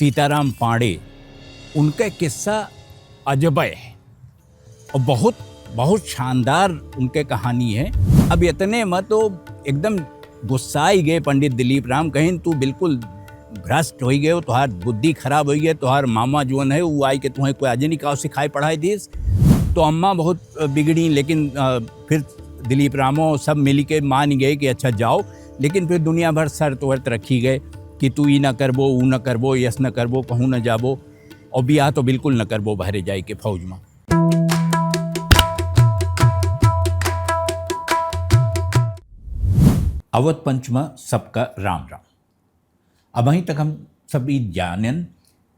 सीताराम पांडे, उनका किस्सा अजब है और बहुत बहुत शानदार उनके कहानी है। अब इतने में तो एकदम गुस्सा ही गए पंडित दिलीप राम, कहीं तू बिल्कुल भ्रष्ट हो गए, तुहार बुद्धि खराब हो गई, तुहार मामा जोन है वो आई के तुम्हें कोई आज नहीं कहा सिखाई पढ़ाई दीस। तो अम्मा बहुत बिगड़ी, लेकिन फिर दिलीप रामो सब मिल के मान गए कि अच्छा जाओ। लेकिन फिर दुनिया भर शर्त वर्त रखी गए कि तू ई न करबो, ऊ न करबो, यस न करबो, कहूँ न जाबो, और बियाह तो बिल्कुल न करबो बहरे जाए के फौज में। अवध पंच में सबका राम राम। अब अहीं तक हम सब जानन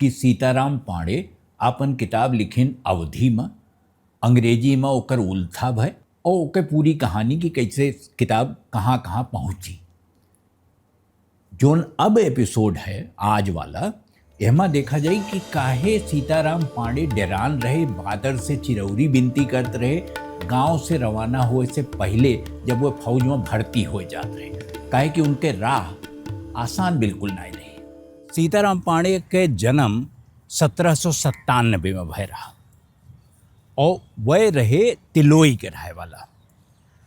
कि सीताराम पांडे आपन किताब लिखिन अवधि में, अंग्रेजी में ओकर उल्था भय और ओकर पूरी कहानी की कैसे किताब कहाँ कहाँ पहुँची। जोन अब एपिसोड है आज वाला, एमा देखा जाए कि काहे सीताराम पांडे डरान रहे, बादर से चिरौरी विनती करते रहे गांव से रवाना होए से पहले जब वो फौज में भर्ती हो जाते रहे, काहे कि उनके राह आसान बिल्कुल नहीं रही। सीताराम पांडे के जन्म 1797 में भय रहा और वह रहे तिलोई के रहे वाला।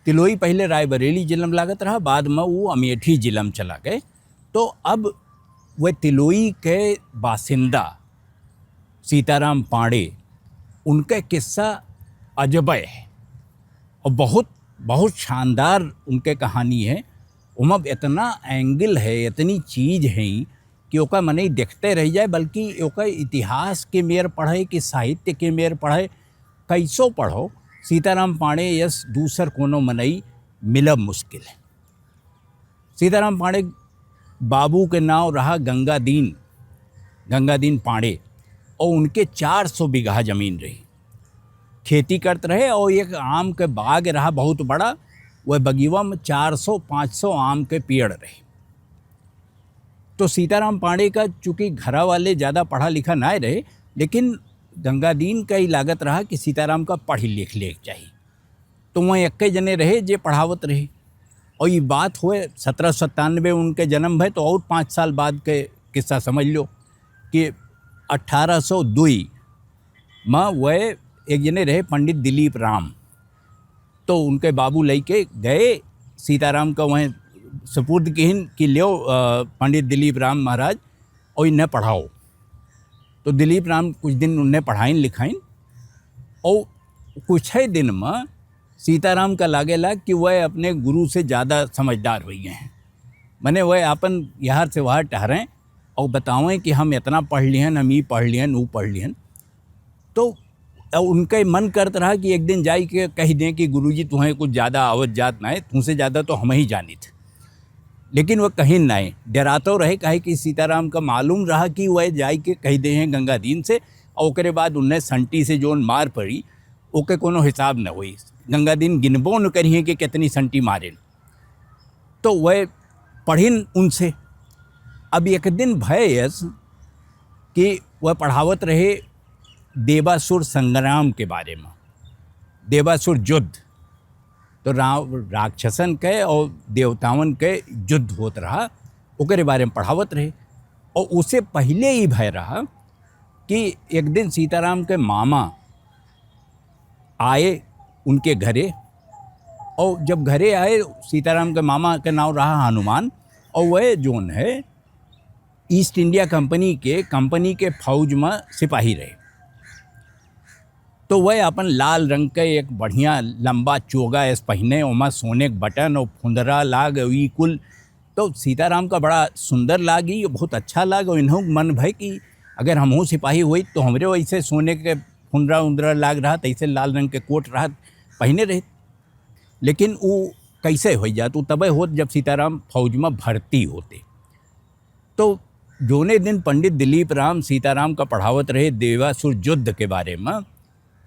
तिलोई पहले रायबरेली जिला में लागत रहा, बाद में वो अमेठी जिला में चला गए। तो अब वह तिलोई के बासिंदा सीताराम पांडे, उनका किस्सा अजब है और बहुत बहुत शानदार उनके कहानी है। उमा इतना एंगल है, इतनी चीज़ है कि ओका मने देखते रह जाए, बल्कि ओका इतिहास के मेर पढ़े कि साहित्य के मेर पढ़े, कैसो पढ़ो सीताराम पांडे यस दूसर कोनो मनई मिलब मुश्किल है। सीताराम पांडे बाबू के नाम रहा गंगादीन पांडे और उनके 400 बीघा ज़मीन रही, खेती करते रहे और एक आम के बाग रहा बहुत बड़ा। वह बगीवा में 400-500 आम के पेड़ रहे। तो सीताराम पांडे का चूँकि घरा वाले ज़्यादा पढ़ा लिखा नहीं रहे, लेकिन गंगादीन का ही लागत रहा कि सीताराम का पढ़ी लिख ले चाहिए। तो वह एक जने रहे जे पढ़ावत रहे। और ये बात हुए 1797 उनके जन्म है, तो और 5 साल बाद के किस्सा समझ लो कि 1802 में वह एक जने रहे पंडित दिलीप राम। तो उनके बाबू लेके गए सीताराम का वहीं सुपुर्द किहिन कि लियो पंडित दिलीप राम महाराज और इन्हें पढ़ाओ। तो दिलीप राम कुछ दिन उन्हें पढ़ाइन लिखाइन और कुछ ही दिन में सीताराम का लागेला कि वह अपने गुरु से ज़्यादा समझदार हो गए हैं। मने वह अपन यहाँ से वहाँ ठहरें और बतावें कि हम इतना पढ़ लिहन, हम ये पढ़ लिहन, वो पढ़ लिहन। तो उनका मन करता रहा कि एक दिन जाई के कह दें कि गुरुजी तुम्हें कुछ ज़्यादा आवत जात ना है, तुमसे ज़्यादा तो हम ही जानी थे। लेकिन वह कहीं नहीं डराते रहे, कहे कि सीताराम का मालूम रहा कि वह जाई के कह दे हैं गंगादीन से, और उसके बाद उन्हें संटी से जोन मार पड़ी ओके कोनो हिसाब न हुई। गंगादीन गिनबो न करिए कि कितनी संटी मारे। तो वह पढ़िन उनसे। अब एक दिन भयस कि वह पढ़ावत रहे देवासुर संग्राम के बारे में, देवासुर युद्ध। तो राक्षसन के और देवतावन के युद्ध होत रहा, ओकरे बारे में पढ़ावत रहे। और उससे पहले ही भय रहा कि एक दिन सीताराम के मामा आए उनके घरे, और जब घरे आए सीताराम के मामा का नाम रहा हनुमान, और वह जोन है ईस्ट इंडिया कंपनी के फौज में सिपाही रहे। तो वह अपन लाल रंग के एक बढ़िया लंबा चोगा ऐस पहने, ओमा सोने के बटन और फुंदरा लाग ई कुल। तो सीताराम का बड़ा सुंदर लागी, बहुत अच्छा लाग। और इन्हों मन भय कि अगर हमहूँ सिपाही हुई तो हमरे वैसे सोने के फुंदरा उंदरा लाग रहा, तैसे लाल रंग के कोट रहा पहने रहे। लेकिन वो कैसे हो जात, वो तब होत जब सीताराम फौज में भर्ती होते। तो जोने दिन पंडित दिलीप राम सीताराम का पढ़ावत रहे देवासुर युद्ध के बारे में,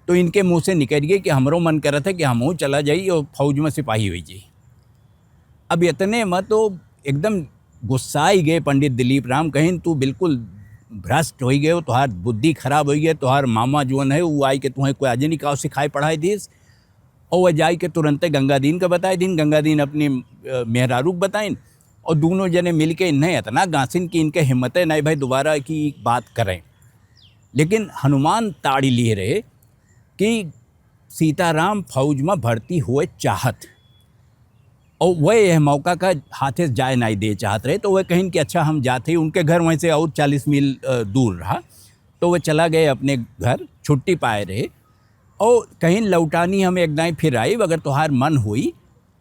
तो इनके मुंह से निकल गए कि हमरो मन कर रहा था कि हमहूँ चला जाइए और फौज में सिपाही हो जाइए। अब इतने में तो एकदम गुस्सा ही गए पंडित दिलीप राम, कहीं तू बिल्कुल भ्रष्ट हो गए, तुहार बुद्धि खराब हो गई, तुहार मामा जोन है वो आई के तुम्हें कोई आज नहीं कहा सिखाई पढ़ाई दीस। और वह जाई के तुरंत गंगादीन का बताए दिन, गंगादीन अपनी मेहरारूक बताइन और दोनों जने मिल के इन्हें इतना गांसिन कि इनके हिम्मतें नहीं भाई दोबारा की बात करें। लेकिन हनुमान ताड़ी लिए रहे कि सीताराम फौज में भर्ती हुए चाहत, और वह यह मौका का हाथे जाए नहीं दे चाहत रहे। तो वह कहीं कि अच्छा हम जाते ही, उनके घर वहीं से और 40 मील दूर रहा, तो वह चला गए अपने घर, छुट्टी पाए रहे और कहीं लौटानी हम एक दाई फिर आई, अगर तुम्हार मन हुई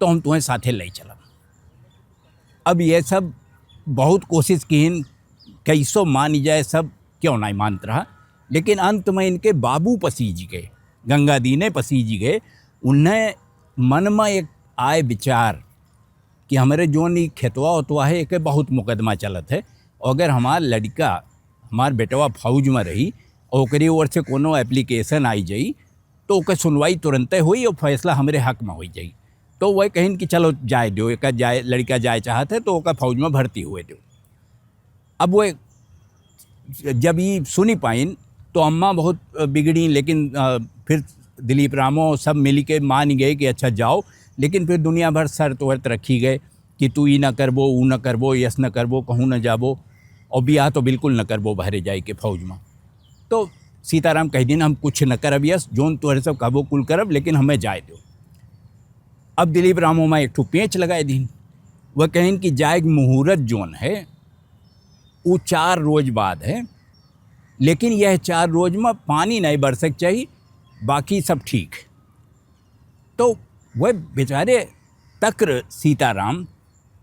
तो हम तुम्हें साथे ले चलब। अब ये सब बहुत कोशिश की, कैसो मान जाए, सब क्यों नहीं मानत रहा। लेकिन अंत में इनके बाबू पसीज गए, गंगा दीने पसीज गए। उन्हें मन में एक आए विचार कि हमारे जो नहीं खेतवा उतवा है एक बहुत मुकदमा चलत है, और अगर हमार लड़का हमार बेटवा फौज में रही और ओकरी ओर से कोनो एप्लीकेशन आई जाई तो ओकर सुनवाई तुरंते हुई और फैसला हमारे हक में हो जाई। तो वह कहीं कि चलो जाए दो, एक जाए लड़का जाए चाहते तो ओकर फौज में भर्ती हुए दो। अब वो जब ये सुनी पाइन तो अम्मा बहुत बिगड़ी, लेकिन फिर दिलीप रामो सब मिल के मान गए कि अच्छा जाओ। लेकिन फिर दुनिया भर शर्त वर्त रखी गए कि तू ई न करबो, ऊ न करबो, यस न करबो, कहूँ न जाबो, और बियाह तो बिल्कुल न करबो बहरे जाए के फौज में। तो सीताराम कह दिन हम कुछ न करब, यस जोन तुहरे सब कहबो कुल करब, लेकिन हमें जाए दो। अब दिलीप रामो में एक ठो पेंच लगाए दिन, वह कहें कि जाए मुहूर्त जोन है वो 4 रोज बाद है, लेकिन यह 4 रोज में पानी नहीं बरसक चाहिए, बाकी सब ठीक। तो वह बेचारे तक्र सीताराम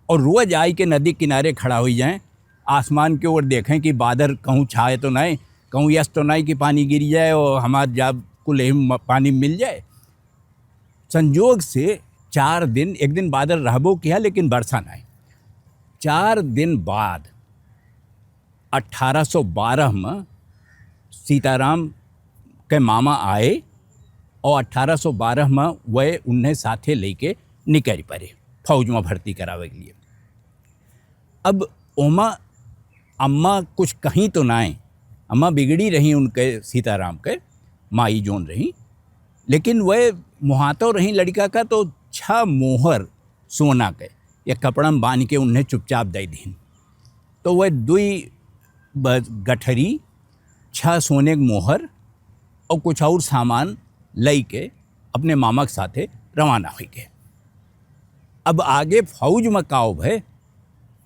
और रोज आई के नदी किनारे खड़ा हो जाएं, आसमान की ओर देखें कि बादल कहूँ छाए तो नहीं, कहूँ यस तो नहीं कि पानी गिर जाए और हमारे जब कुल पानी मिल जाए। संजोग से 4 दिन, एक दिन बादल रहबो किया लेकिन बरसा नहीं। 4 दिन बाद 1812 में सीताराम के मामा आए और 1812 में वह उन्हें साथे लेके निकल पड़े फौज में भर्ती करावे के लिए। अब ओमा अम्मा कुछ कहीं तो नाए, अम्मा बिगड़ी रही उनके सीताराम के माई जोन रही, लेकिन वह मुहातो रही लड़का का, तो 6 मोहर सोना के या कपड़ा में बांध के उन्हें चुपचाप दे दी। तो वह 2 गठरी, 6 सोने के मोहर और कुछ और सामान लई के अपने मामा के साथे रवाना हो गए। अब आगे फौज में काव है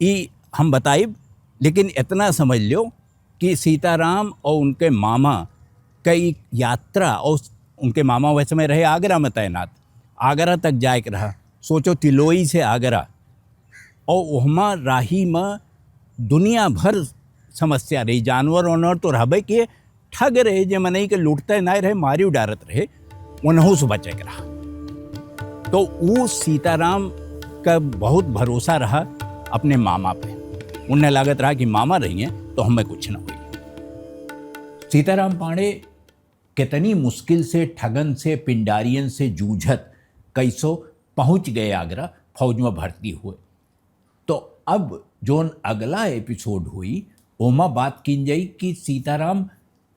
ये हम बताइब, लेकिन इतना समझ लो कि सीताराम और उनके मामा कई यात्रा, और उनके मामा वैसे में रहे आगरा में तैनात, आगरा तक जाए के रहा। सोचो तिलोई से आगरा, और वहाँ राही में दुनिया भर समस्या रही, जानवर वानवर तो रहबे किए, ठग रहे जे मनई के लूटते नहीं रहे, मारी उडारत रहे, उन्हों से बचे के रहा। तो वो सीताराम का बहुत भरोसा रहा अपने मामा पे, उन्हें लागत रहा कि मामा रही हैं तो हमें कुछ न हुई। सीताराम पांडे कितनी मुश्किल से, ठगन से, पिंडारियन से जूझत कैसो पहुंच गए आगरा, फौज में भर्ती हुए। तो अब जोन अगला एपिसोड हुई ओमा बात की जाई कि सीताराम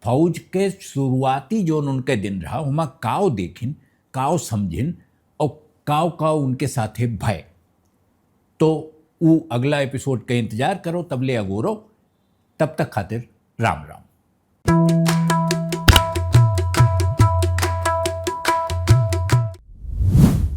फौज के शुरुआती जोन उनके दिन रहा ओमा काव देखिन, काव समझिन और काव काव उनके साथे भय। तो वो अगला एपिसोड का इंतजार करो, तब ले अगोरो, तब तक खातिर राम राम।